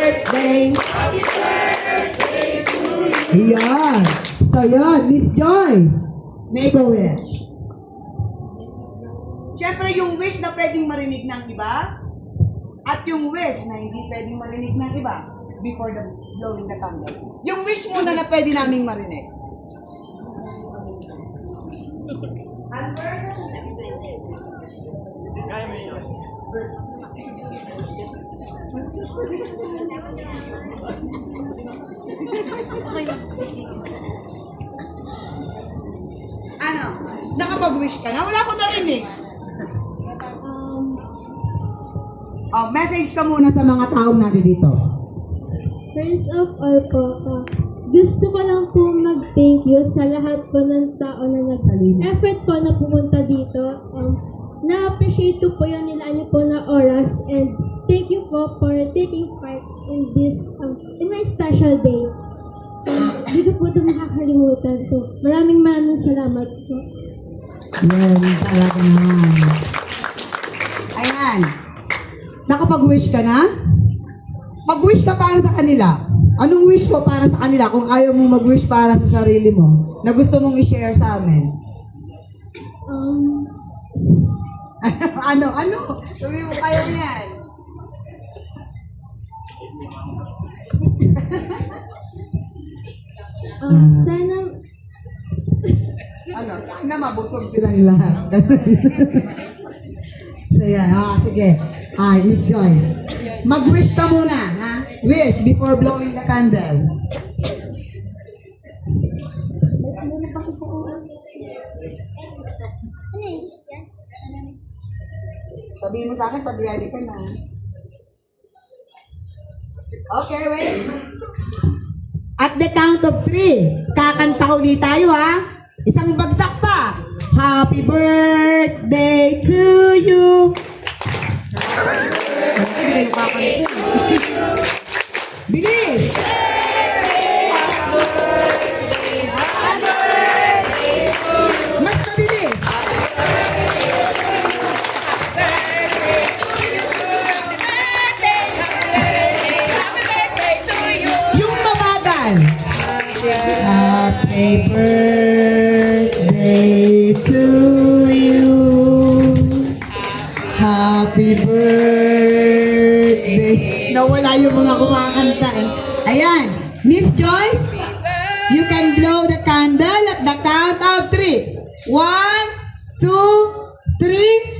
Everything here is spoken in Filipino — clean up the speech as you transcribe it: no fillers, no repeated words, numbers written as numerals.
birthday. Happy birthday to you. Yan. So yan, Miss Joyce. Make a wish. Siyempre, yung wish na pwedeng marinig ng iba, at yung wish na hindi pwedeng marinig ng iba before the blowing the candle. Yung wish muna na pwede naming marinig. Ano? Nakapag-wish ka na? Wala ko narinig. Oh, message ka muna sa mga taong natin dito. First of all po, gusto ko lang po mag-thank you sa lahat po ng tao na nag-effort po na pumunta dito. Na-appreciate ko po yung nilaan niyo po na oras, and thank you po for taking part in this, in my special day. Hindi ko po ito makakalimutan. So, maraming salamat po. Yan, talaga naman. Ayan. Nakapag-wish ka na? Mag-wish ka para sa kanila. Anong wish mo para sa kanila kung ayaw mo mag-wish para sa sarili mo na gusto mong i-share sa amin? Ano? Sabi mo kayo yan. Sana, Sana mabusog silang lahat. So yan, sige. Miss Joyce. Mag-wish ka muna, ha? Wish before blowing the candle. Sabihin mo sa akin pag ready ka na. Okay, wait. At the count of 3, kakanta ulit tayo, ha? Isang bagsak pa. Happy birthday to you. Bilis! Mas mabilis! Yung mabagal! Happy birthday to you. Happy birthday. Nawala yung mga kumakanta. Ayan. Miss Joyce, you can blow the candle at the count of 3. 1, 2, 3.